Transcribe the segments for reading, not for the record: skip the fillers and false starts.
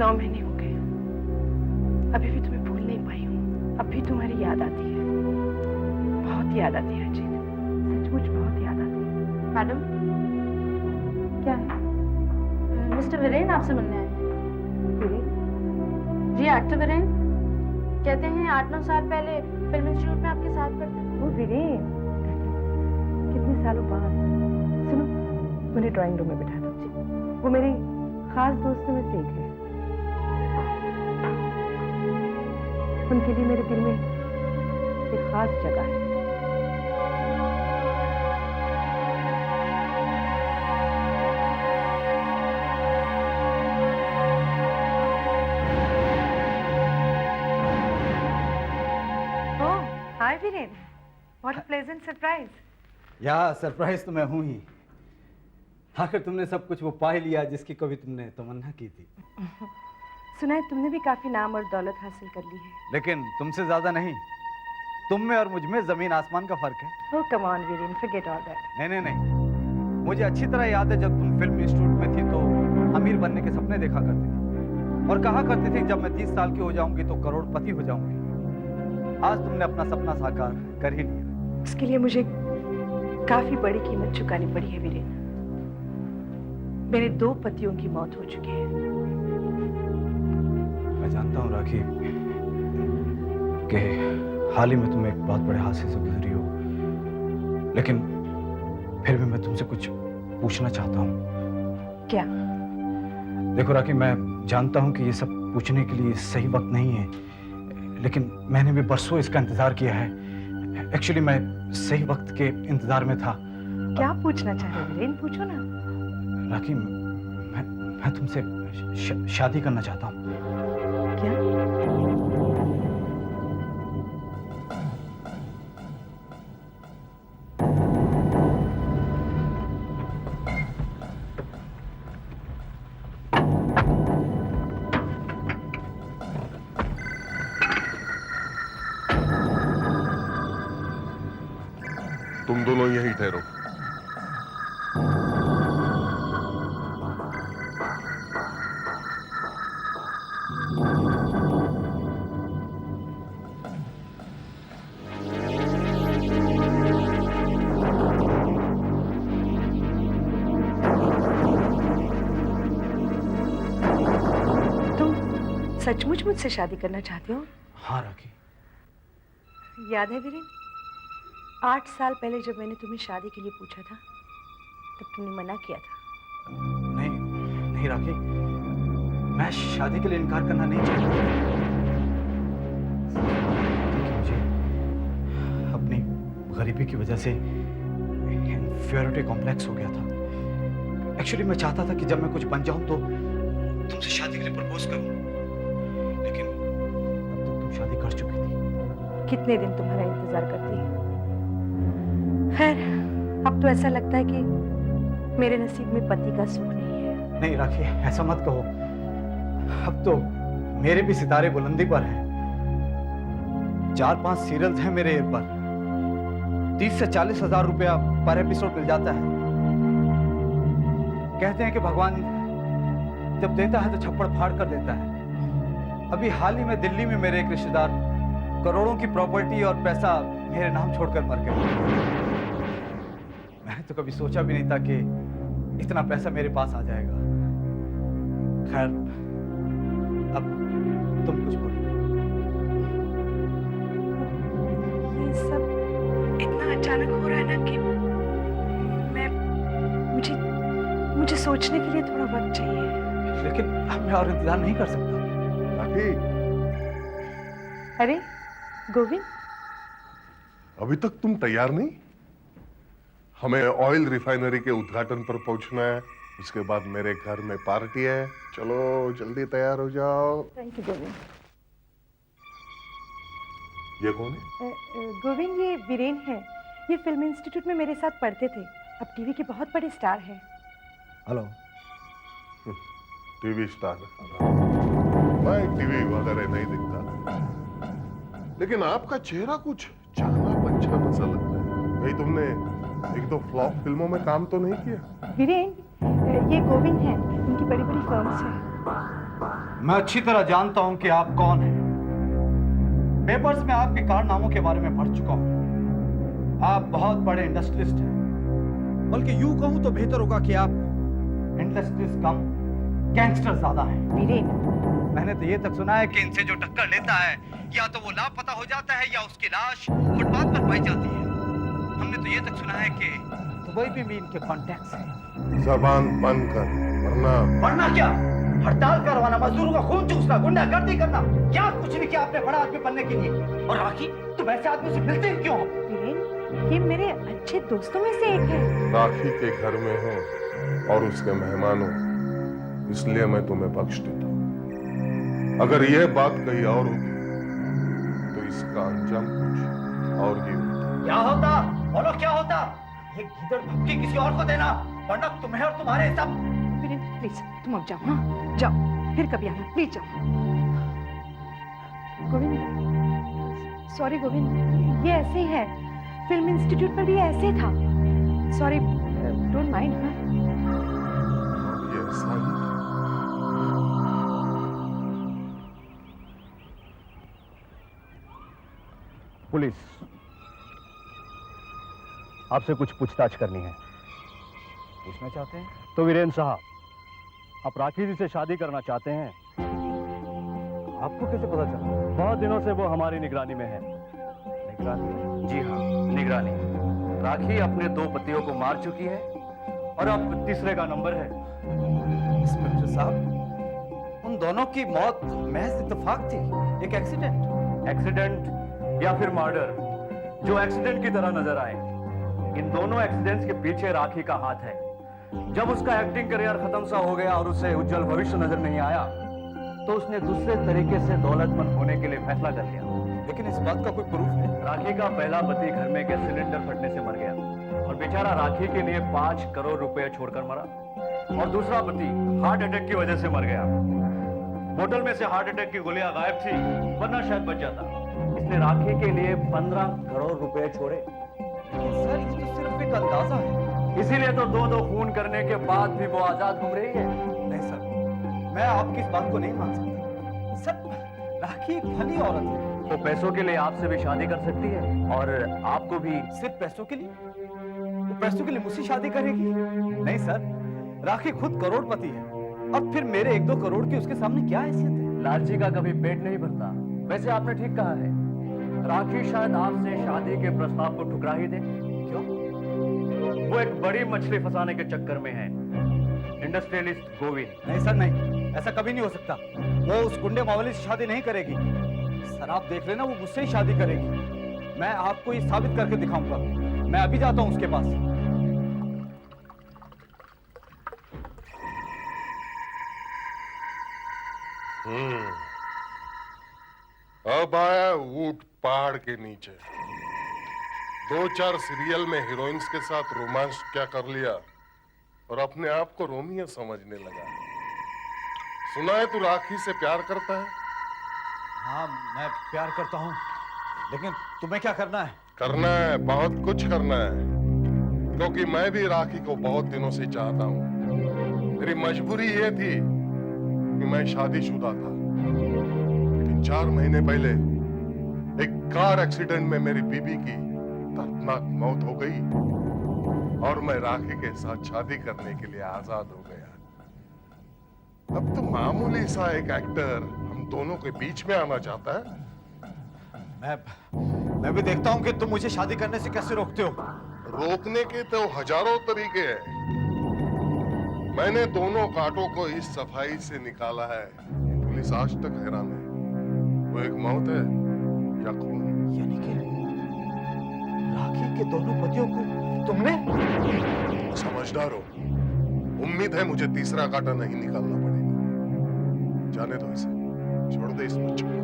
9 महीने हो गए, अभी भी तुम्हें भूल नहीं पाई हूँ। अब भी तुम्हारी याद आती है, बहुत याद आती है अजीत, सचमुच बहुत याद आती है। मैडम, क्या है? मिस्टर वीरेन आपसे मिलने आए हैं। वीरेन? जी, एक्टर वीरेन। कहते हैं 8-9 साल पहले फिल्म इंस्टीट्यूट में आपके साथ पढ़ते थे। वो वीरेन, कितने सालों बाद। सुनो, मुझे ड्राइंग रूम में बिठा दो। वो मेरी खास दोस्तों में से एक है। उनके लिए मेरे दिल में एक खास जगह है। Oh, hi Viren, what a pleasant surprise. Yeah surprise तो मैं हूं ही। आखिर तुमने सब कुछ वो पा ही लिया जिसकी कभी तुमने तमन्ना की थी। सुना है तुमने भी काफी नाम और दौलत हासिल कर ली है। लेकिन तुमसे ज्यादा नहीं। तुम में और मुझ में जमीन आसमान का फर्क है। Oh come on Viren, forget all that. नहीं, मुझे अच्छी तरह याद है जब तुम फिल्म इंस्टीट्यूट में थी तो अमीर बनने के सपने देखा करती थी और कहा करती थी जब मैं 30 साल की हो जाऊंगी तो करोड़पति हो जाऊंगी। आज तुमने अपना सपना साकार कर ही लिया। उसके लिए मुझे काफी बड़ी कीमत चुकानी पड़ी है वीरेन। मेरे 2 पतियों की मौत हो चुकी है। मैं जानता हूँ राखी कि हाल ही में तुम एक बहुत बड़े हादसे से गुजरी हो, लेकिन फिर भी मैं तुमसे कुछ पूछना चाहता हूँ। क्या? देखो राखी, मैं जानता हूँ कि ये सब पूछने के लिए सही वक्त नहीं है, लेकिन मैंने भी बरसों इसका इंतजार किया है। एक्चुअली मैं सही वक्त के इंतजार में था। क्या पूछना चाह रहे हो वीरेन? पूछो ना। राखी, मैं तुमसे शादी करना चाहता हूँ। क्या? तुम दोनों यहीं ठहरो। सचमुच मुझसे शादी करना चाहते हो? हाँ राखी। याद है वीरेन, 8 साल पहले जब मैंने तुम्हें शादी के लिए पूछा था तब तुमने मना किया था। नहीं राखी, मैं शादी के लिए इनकार करना नहीं चाहता, क्योंकि मुझे अपनी गरीबी की वजह से इन्फीरियरिटी कॉम्प्लेक्स हो गया था। एक्चुअली मैं चाहता था कि जब मैं कुछ बन जाऊं तो तुमसे शादी के लिए प्रपोज करूं, लेकिन तब तक तुम शादी कर चुकी थी। कितने दिन तुम्हारा इंतजार करती है। खैर, अब तो ऐसा लगता है कि मेरे नसीब में पति का सुख नहीं है। नहीं राखी, ऐसा मत कहो। अब तो मेरे भी सितारे बुलंदी पर हैं। 4-5 सीरियल्स हैं मेरे एयर पर। 30 से 40 हजार रुपया पर एपिसोड मिल जाता है। कहते हैं कि भगवान जब देता है तो छप्पड़ फाड़ कर देता है। अभी हाल ही में दिल्ली में मेरे एक रिश्तेदार करोड़ों की प्रॉपर्टी और पैसा मेरे नाम छोड़कर मर गए। मैंने तो कभी सोचा भी नहीं था कि इतना पैसा मेरे पास आ जाएगा। खैर, अब तुम कुछ बोलो। ये सब इतना अचानक हो रहा है ना कि मुझे सोचने के लिए थोड़ा वक्त चाहिए। लेकिन अब मैं और इंतजार नहीं कर सकता। अरे गोविंद, अभी तक तुम तैयार नहीं? हमें ऑयल रिफाइनरी के उद्घाटन पर पहुंचना है। उसके बाद मेरे घर में पार्टी है। चलो जल्दी तैयार हो जाओ। Thank you Govind. ये कौन है? गोविंद, ये वीरेन है। ये फिल्म इंस्टीट्यूट में मेरे साथ पढ़ते थे, अब टीवी के बहुत बड़े स्टार हैं। हेलो। TV star? मैं टीवी वगैरह नहीं दिखता, लेकिन आपका चेहरा कुछ जाना पहचाना सा लगता है। भाई, तुमने 1-2 फ्लॉप फिल्मों में काम तो नहीं किया? वीरेन, ये गोविंद हैं, उनकी बड़ी बड़ी फर्म्स हैं। मैं अच्छी तरह जानता हूं कि आप कौन हैं। पेपर्स में आपके कारनामों के बारे में पढ़ चुका हूं। आप बहुत बड़े इंडस्ट्रियलिस्ट हैं, बल्कि यूं कहूं तो बेहतर होगा कि आप इंडस्ट्रियलिस्ट कम गैंगस्टर ज्यादा हैं। वीरेन, मैंने तो ये तक सुना है कि इनसे जो टक्कर लेता है या तो वो लापता हो जाता है या उसकी लाश फुटपाथ पर पाई जाती है। हमने तो ये तक सुना है कि दुबई में भी इनके कॉन्टैक्ट्स हैं। जबान बंद कर, वरना क्या? हड़ताल करवाना, मजदूरों का खून चूसना, गुंडागर्दी करना, क्या कुछ नहीं किया आपने बड़ा आदमी बनने के लिए। और राखी, तुम ऐसे आदमी से मिलते ही क्यों हो? वीरेन, ये मेरे अच्छे दोस्तों में से एक है। राखी के घर में हो और उसके मेहमान हो, इसलिए मैं तुम्हें बख्श देता हूं। अगर यह बात कहीं और होती तो इसका अंजाम कुछ और ही होता। क्या होता? बोलो क्या होता? ये गीदड़ धमकी किसी और को देना, वरना तुम्हें और तुम्हारे सब। वीरेन, प्लीज तुम अब जाओ। हाँ जाओ, फिर कभी आना, प्लीज जाओ। गोविंद, सॉरी गोविंद, ये ऐसे ही है। फिल्म इंस्टीट्यूट पर भी ऐसे था। Sorry, don't mind. हाँ, ये ऐसा ही था। पुलिस, आपसे कुछ पूछताछ करनी है। पूछना चाहते हैं? तो वीरेन साहब, आप राखी जी से शादी करना चाहते हैं? आपको कैसे पता चला? बहुत दिनों से वो हमारी निगरानी में है। निगरानी? जी हाँ, निगरानी। राखी अपने 2 पतियों को मार चुकी है और अब तीसरे का नंबर है। इंस्पेक्टर साहब, उन दोनों की मौत महज इत्तेफाक थी, एक एक्सीडेंट। एक्सीडेंट या फिर मर्डर, जो एक्सीडेंट की तरह नजर आए, इन दोनों एक्सीडेंट्स के पीछे राखी का हाथ है। जब उसका एक्टिंग करियर खत्म सा हो गया और उसे उज्जवल भविष्य नजर नहीं आया, तो उसने दूसरे तरीके से दौलतमंद होने के लिए फैसला कर लिया। लेकिन इस बात का कोई प्रूफ है? राखी का पहला पति घर में गैस सिलेंडर फटने से मर गया और बेचारा राखी के लिए 5 करोड़ रुपए छोड़कर मरा। और दूसरा पति हार्ट अटैक की वजह से मर गया। बोतल में से हार्ट अटैक की गोलियां गायब थी, वरना शायद बच जाता। इसने राखी के लिए 15 करोड़ रुपए छोड़े। लेकिन सर, ये तो सिर्फ एक अंदाजा है। इसीलिए तो 2-2 खून करने के बाद भी वो आजाद घूम रही है। नहीं सर, मैं आपकी इस बात को नहीं मान सकता। सर, राखी एक भली औरत है। वो पैसों के लिए आपसे भी शादी कर सकती है और आपको भी। सिर्फ पैसों के लिए? वो पैसों के लिए मुझसे शादी करेगी? नहीं सर, राखी खुद करोड़पति है। अब फिर मेरे 1-2 करोड़ की उसके सामने क्या हैसियत है? लालची का कभी पेट नहीं भरता। वैसे आपने ठीक कहा है, राखी शायद आपसे शादी के प्रस्ताव को ठुकरा ही दे। क्यों? वो एक बड़ी मछली फंसाने के चक्कर में है, इंडस्ट्रियलिस्ट गोविंद। नहीं सर, नहीं, ऐसा कभी नहीं हो सकता। वो उस गुंडे मावली से शादी नहीं करेगी। सर आप देख लेना, वो मुझसे ही शादी करेगी। मैं आपको ये साबित करके दिखाऊंगा। मैं अभी जाता हूं उसके पास। अब आया ऊंट पहाड़ के नीचे। 2-4 सीरियल में हीरोइंस के साथ रोमांस क्या कर लिया और अपने आप को रोमियो समझने लगा। सुना है तू राखी से प्यार करता है? हाँ, मैं प्यार करता हूँ, लेकिन तुम्हें क्या करना है? करना है, बहुत कुछ करना है, क्योंकि मैं भी राखी को बहुत दिनों से चाहता हूँ। मेरी मजबूरी ये थी कि मैं शादीशुदा था, लेकिन 4 महीने पहले एक कार एक्सीडेंट में मेरी बीबी की दर्दनाक मौत हो गई और मैं राखी के साथ शादी करने के लिए आजाद हो गया। अब तो मामूली सा एक एक्टर हम दोनों के बीच में आना चाहता है। मैं भी देखता हूँ कि तुम मुझे शादी करने से कैसे रोकते हो। रोकने के तो हजारों तरीके हैं। मैंने दोनों कांटों को इस सफाई से निकाला है, पुलिस आज तक हैरान है। वो एक मौत है या खून? यानी कि राखी के दोनों पतियों को तुमने? समझदार हो। उम्मीद है मुझे तीसरा कांटा नहीं निकालना पड़ेगा। जाने दो इसे, छोड़ दे इस बच्चे को।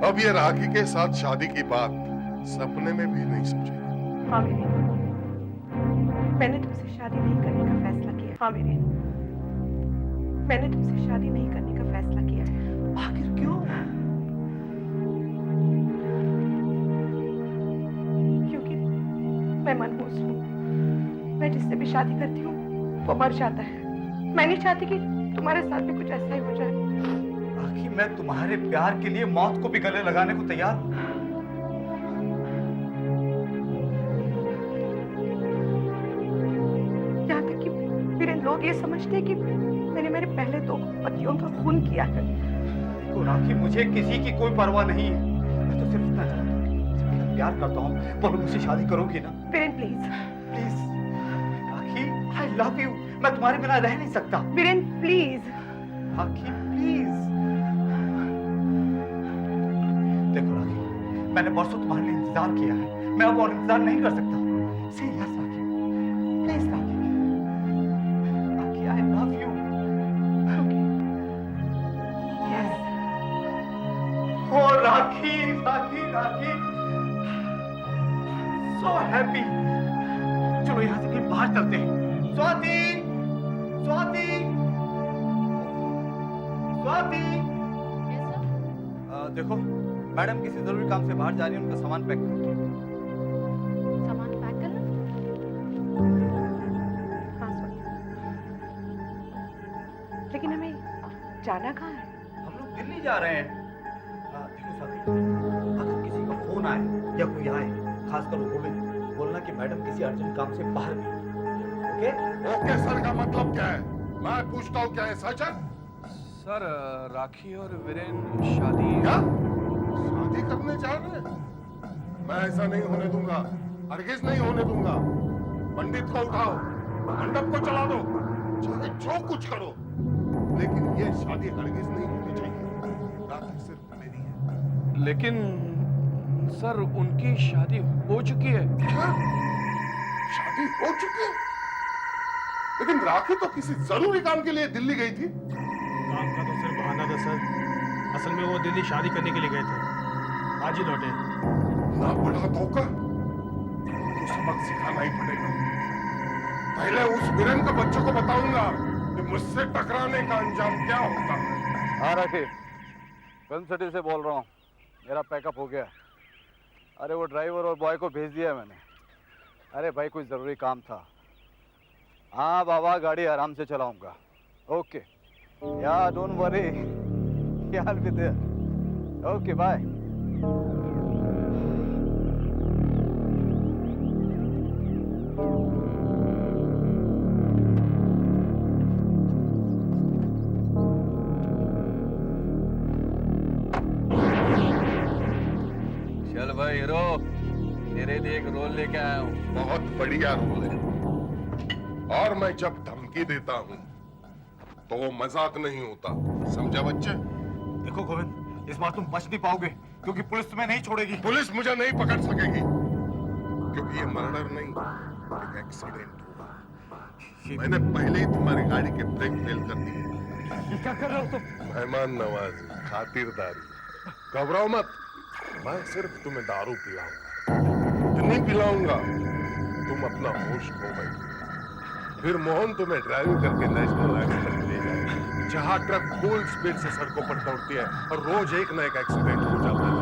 अब ये राखी के साथ शादी की बात सपने में भी नहीं सोचेगा। हाँ वीरेन, मैंने तुमसे शादी नहीं करने का फैसला किया। हाँ वीरेन, मैंने तुमसे शादी नहीं करने का फैसला किया है। आखिर क्यों? क्योंकि मैं मनहूस हूँ। मैं जिससे भी शादी करती हूँ वो मर जाता है। मैं नहीं चाहती कि तुम्हारे साथ भी कुछ ऐसा ही हो जाए। राखी, मैं तुम्हारे प्यार के लिए मौत को भी गले लगाने को तैयार हूं। यहाँ तक कि वीरेन, लोग ये समझते हैं कि मैंने मेरे पहले 2 पतियों का खून किया है। देखो राखी, मुझे किसी की कोई परवाह नहीं है। मैं तो सिर्फ इतना चाहता हूँ, मैं प्यार करता हूँ। बोलो, मुझसे शादी करोगी ना? Viren please. Please rakhi, I love you. मैं तुम्हारे बिना रह नहीं सकता। वीरेन प्लीज। Rakhi please. देखो राखी, मैंने बरसों तुम्हारे लिए इंतजार किया है। मैं अब और इंतजार नहीं कर सकता। से yes Rakhi, please Rakhi. Rakhi, I love you. Yes. ओ राखी, राखी, राखी, सो हैप्पी। चलो यहाँ से कहीं बाहर चलते हैं। स्वाति, स्वाति, स्वाति। देखो, मैडम किसी जरूरी काम से बाहर जा रही है, उनका सामान पैक करो। सामान पैक करना? हाँ स्वाति, लेकिन हमें जाना कहाँ है? हम लोग दिल्ली जा रहे हैं। देखो स्वाति, अगर किसी का फोन आए या कोई आए, खासकर वो गोविंद, बोलना कि मैडम किसी अर्जेंट काम से बाहर गई। ओके? ओके सर का मतलब क्या है? मैं पूछता हूँ, क्या है सच है? सर, राखी और वीरेन शादी। क्या शादी करने जा रहे हैं? मैं ऐसा नहीं होने दूंगा, हरगिज नहीं होने दूंगा। पंडित को उठाओ, मंडप को चला दो, चाहे जो कुछ करो, लेकिन ये शादी हरगिज नहीं होनी चाहिए। राखी सिर्फ मेरी है। लेकिन सर, उनकी शादी हो चुकी है। क्या? शादी हो चुकी है? लेकिन राखी तो किसी जरूरी काम के लिए दिल्ली गई थी। काम का तो सिर्फ बहाना था सर। असल में वो दिल्ली शादी करने के लिए गए थे, आज ही लौटे। ना बड़ा धोखा, तो सबक सिखाना ही पड़ेगा। पहले उस वीरेन के बच्चों को बताऊंगा कि मुझसे टकराने का अंजाम क्या होता है। हाँ राखी, फिल्म सिटी से बोल रहा हूँ। मेरा पैकअप हो गया। अरे वो ड्राइवर और बॉय को भेज दिया है मैंने। अरे भाई, कोई ज़रूरी काम था। हाँ बाबा, गाड़ी आराम से चलाऊंगा। ओके या don't worry, I'll be there. Okay bye. चल भाई हीरो, तेरे लिए एक रोल लेके आया हूँ। बहुत बढ़िया रोल है, और मैं जब धमकी देता हूँ तो वो मजाक नहीं होता, समझा बच्चे? देखो गोविंद, इस बार तुम बच नहीं पाओगे, क्योंकि पुलिस तुम्हें नहीं छोड़ेगी। पुलिस मुझे नहीं पकड़ सकेगी, क्योंकि ये मर्डर नहीं, एक एक्सीडेंट हुआ। मैंने पहले ही तुम्हारी गाड़ी के ब्रेक फेल कर दिए। क्या कर रहे हो तुम? मेहमान नवाजी, खातिरदारी। घबराओ मत, मैं सिर्फ तुम्हें दारू पिलाऊंगा। इतनी पिलाऊंगा तुम अपना होश खो बैठो। फिर मोहन तुम्हें ड्राइव करके नेशनल हाईवे तक ले जाएगा, जहां ट्रक फुल स्पीड से सड़कों पर दौड़ती है और रोज एक न एक एक्सीडेंट हो जाता है।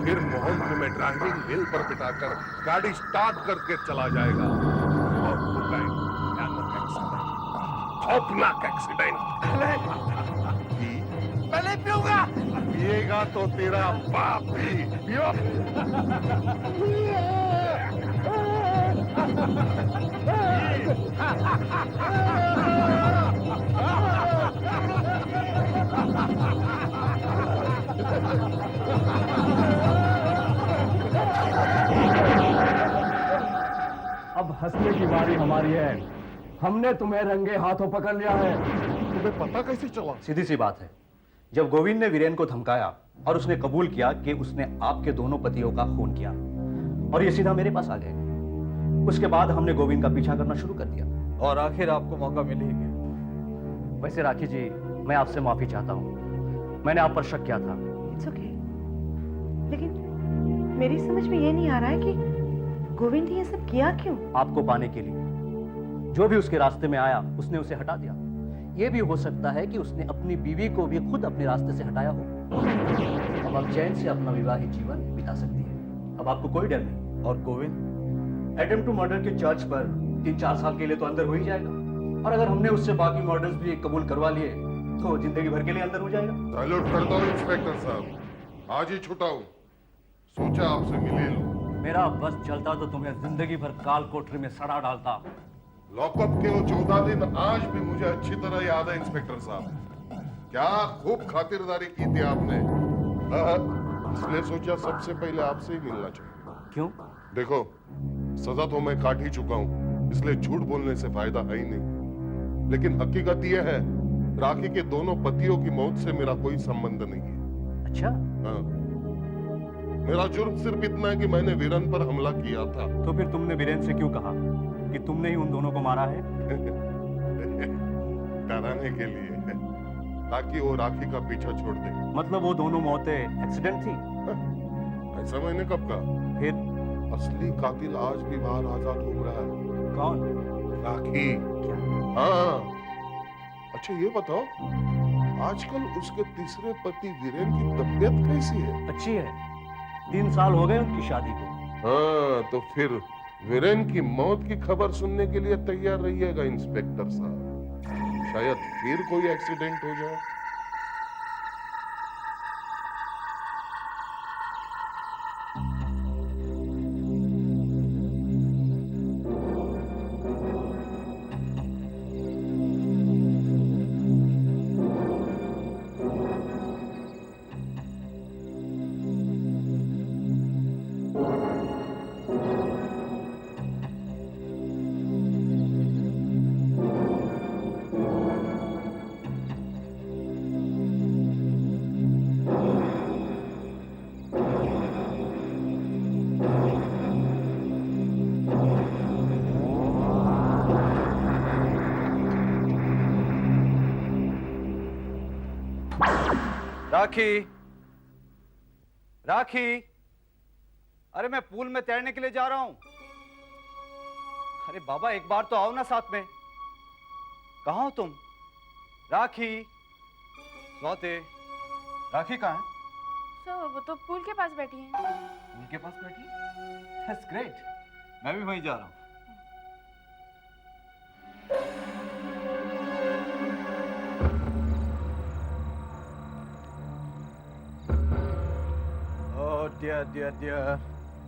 फिर मोहन तुम्हें ड्राइविंग व्हील पर बिठाकर गाड़ी स्टार्ट करके चला जाएगा और होगा एक भयानक एक्सीडेंट, खौफनाक एक्सीडेंट। पहले पीऊंगा। पिएगा तो तेरा बाप भी। पियो। अब हंसने की बारी हमारी है। हमने तुम्हें रंगे हाथों पकड़ लिया है। तुम्हें पता कैसे चला? सीधी सी बात है, जब गोविंद ने वीरेन को धमकाया और उसने कबूल किया कि उसने आपके दोनों पतियों का खून किया, और ये सीधा मेरे पास आ गए। उसके बाद हमने गोविंद का पीछा करना शुरू कर दिया, और आखिर आपको मौका मिल ही गया। वैसे राखी जी, मैं आपसे माफी चाहता हूँ, मैंने आप पर शक किया था। इट्स ओके, लेकिन मेरी समझ में ये नहीं आ रहा है कि गोविंद ने ये सब किया क्यों? आपको पाने के लिए। जो भी उसके रास्ते में आया उसने उसे हटा दिया। यह भी हो सकता है कि उसने अपनी बीवी को भी खुद अपने रास्ते से हटाया हो। अब आप चैन से अपना विवाहित जीवन बिता सकती है। अब आपको कोई डर नहीं। और गोविंद, अटेम्प्ट टू मर्डर के चार्ज पर 3-4 साल के लिए तो अंदर हो ही जाएगा। और अगर हमने उससे बाकी मॉडल्स भी कबूल करवा लिए तो जिंदगी भर के लिए अंदर हो जाएगा। सैल्यूट करता हूँ इंस्पेक्टर साहब, आज ही छुटा हूँ, सोचा आपसे मिले लूं। मेरा बस चलता तो तुम्हें जिंदगी भर काल कोठरी में सड़ा डालता। लॉकअप के वो 14 दिन आज भी मुझे अच्छी तरह याद है इंस्पेक्टर साहब। क्या खूब खातिरदारी की थी आपने। इसलिए सोचा सबसे पहले आपसे ही मिलना चाहिए। क्यों? देखो, सजा तो मैं काट ही चुका हूँ, इसलिए झूठ बोलने से फायदा है ही नहीं। लेकिन हकीकत यह है, राखी के दोनों पतियों की मौत से मेरा कोई संबंध नहीं है। अच्छा, हाँ। मेरा जुर्म सिर्फ इतना है कि मैंने वीरन पर हमला किया था। तो फिर तुमने वीरेन से क्यों कहा कि तुमने ही उन दोनों को मारा है? डराने के लिए, ताकि वो राखी का पीछा छोड़ दे। मतलब वो दोनों मौतें एक्सीडेंट थी? ऐसा मैंने कब कहा? फिर असली कातिल आज भी बाहर आजाद घूम रहा है। कौन? राखी। हाँ। अच्छा ये बताओ, आजकल उसके तीसरे पति वीरेन की तबीयत कैसी है? अच्छी है, 3 साल हो गए उनकी शादी को। हाँ, तो फिर वीरेन की मौत की खबर सुनने के लिए तैयार रहिएगा इंस्पेक्टर साहब। शायद फिर कोई एक्सीडेंट हो जाए। राखी, राखी, अरे मैं पूल में तैरने के लिए जा रहा हूं। अरे बाबा एक बार तो आओ ना साथ में। कहाँ हो तुम? राखी, स्वाति, राखी कहाँ है? सर वो तो पूल के पास बैठी हैं। पूल के पास बैठी? That's great, मैं भी वहीं जा रहा हूं। डियर डियर डियर,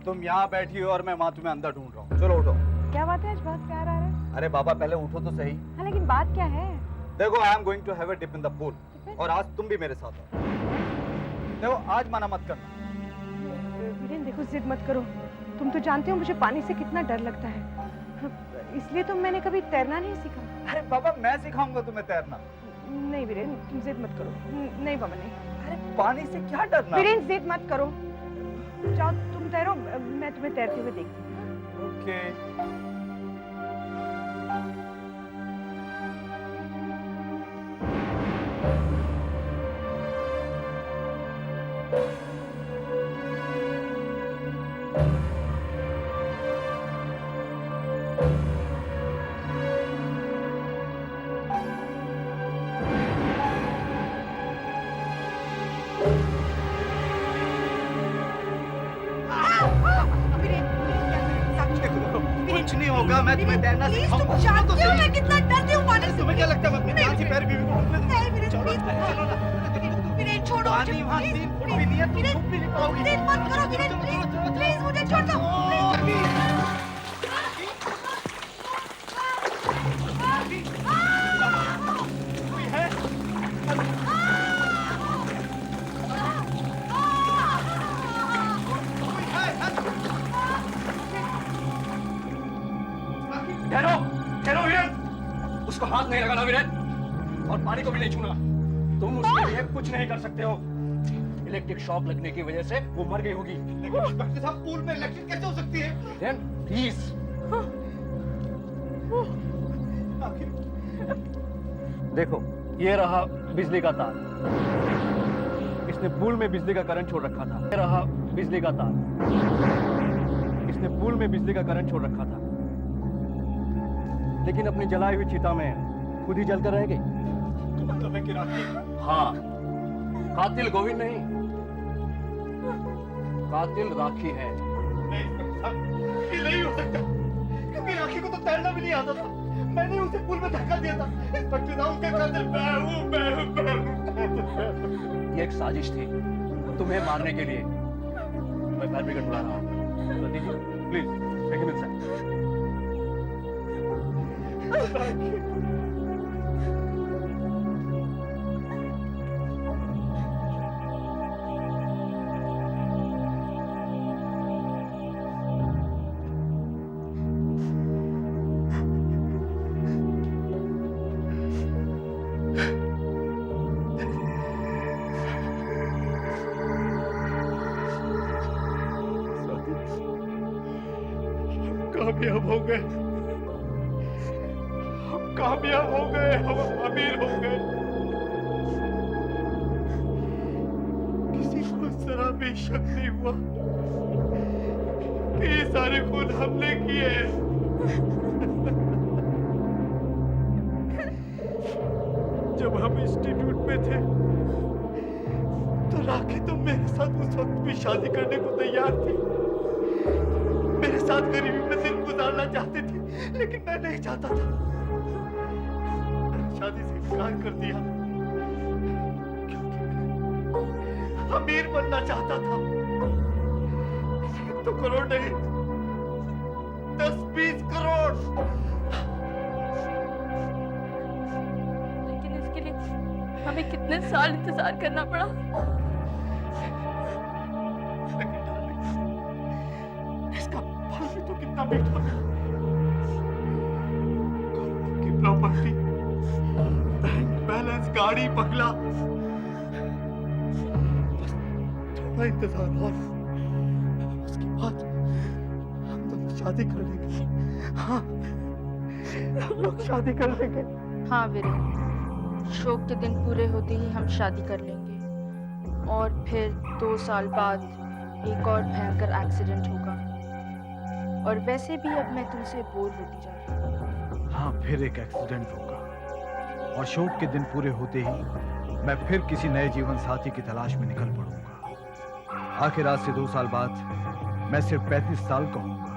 तुम यहाँ बैठी हो और मैं वहां तुम्हें अंदर ढूंढ रहा हूँ। चलो उठो। क्या बात है, आज बहुत प्यार आ रहा है। अरे बाबा पहले उठो तो सही। हाँ लेकिन बात क्या है? देखो, I am going to have a dip in the pool, और आज तुम भी मेरे साथ हो। देखो आज मना मत करना। वीरेन देखो, जिद मत करो। तुम तो जानते हो मुझे पानी से कितना डर लगता है, इसलिए तो मैंने कभी तैरना नहीं सीखा। अरे बाबा मैं सिखाऊंगा तुम्हें तैरना। नहीं वीरेन, तुम जिद मत करो। नहीं बाबा नहीं। अरे पानी से क्या डरना? वीरेन जिद मत करो, जाओ तुम तैरो, मैं तुम्हें तैरते हुए देखती हूँ। ओके। कुछ नहीं होगा, मैं तुम्हें तैरना सिखाऊंगा। तुम जानते हो मैं कितना डरती हूँ पानी से। तुम्हें क्या लगता है मैं अपनी जान से पैर बीवी को डूबने दूंगा? नहीं वीरेन, चलो, प्लीज। चलो ना। वीरेन छोड़ो। पानी वहाँ 3 फुट भी नहीं है, तुम डूब भी नहीं पाओगी। वीरेन मत करो वीरेन, प्लीज प्लीज मुझे छोड़ दो। ठहरो, ठहरो वीरेन, उसको हाथ नहीं लगाना वीरेन, और पानी को भी नहीं छूना। तुम उसके लिए कुछ नहीं कर सकते हो। इलेक्ट्रिक शॉक लगने की वजह से वो मर गई होगी। लेकिन इंस्पेक्टर साहब, पूल में इलेक्ट्रिक कैसे हो सकती है? वीरेन प्लीज। देखो ये रहा बिजली का तार, इसने पूल में बिजली का करंट छोड़ रखा था। ये रहा बिजली का तार, इसने पूल में बिजली का करंट छोड़ रखा था, लेकिन अपनी जलाई हुई चिता में खुद ही जलकर रह गई। तो मतलब है कि राखी? हाँ, कातिल गोविंद नहीं, कातिल राखी है। नहीं इंस्पेक्टर साहब, ये नहीं हो सकता, क्योंकि राखी को तो तैरना भी नहीं आता था। मैंने उसे पुल में धक्का दिया था। इंस्पेक्टर साहब, उसके कातिल मैं हूँ। ये एक साजिश थी तुम्हें मारने के लिए। मैं फायर ब्रिगेड बुला रहा हूँ। रति जी, प्लीज टेक हिम इनसाइड। कामयाब हो गए, हम कामयाब हो गए, हम अमीर हो गए। किसी को जरा भी शक नहीं हुआ कि ये सारे खून हमने किए हैं। जब हम इंस्टीट्यूट में थे तो राखी तो मेरे साथ उस वक्त भी शादी करने को तैयार थी। मेरे साथ गरीबी में दिन गुजारना चाहती थी, लेकिन मैं नहीं चाहता था। मैंने शादी से इनकार कर दिया क्योंकि अमीर बनना चाहता था। 1 करोड़ नहीं, 10-20 करोड़। लेकिन इसके लिए हमें कितने साल इंतजार करना पड़ा। लेकिन इसका फल भी तो कितना मीठा है। करोड़ों की प्रॉपर्टी, बैंक बैलेंस, गाड़ी, बंगला। बस थोड़ा इंतजार और उसके बाद हम दोनों शादी कर लेंगे। हाँ, हम लोग शादी कर लेंगे। हाँ वीरेन, शोक के दिन पूरे होते ही हम शादी कर लेंगे और फिर 2 साल बाद एक और भयंकर एक्सीडेंट होगा। और वैसे भी अब मैं तुमसे बोर होती जा रही हूँ। हाँ, फिर एक एक्सीडेंट होगा और शोक के दिन पूरे होते ही मैं फिर किसी नए जीवन साथी की तलाश में निकल पड़ूंगा। आखिर आज से 2 साल बाद मैं सिर्फ 35 साल का होऊंगा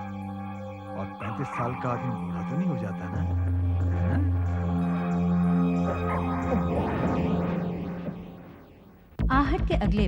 और 35 साल का आदमी बूढ़ा तो नहीं हो जाता ना। आहट के अगले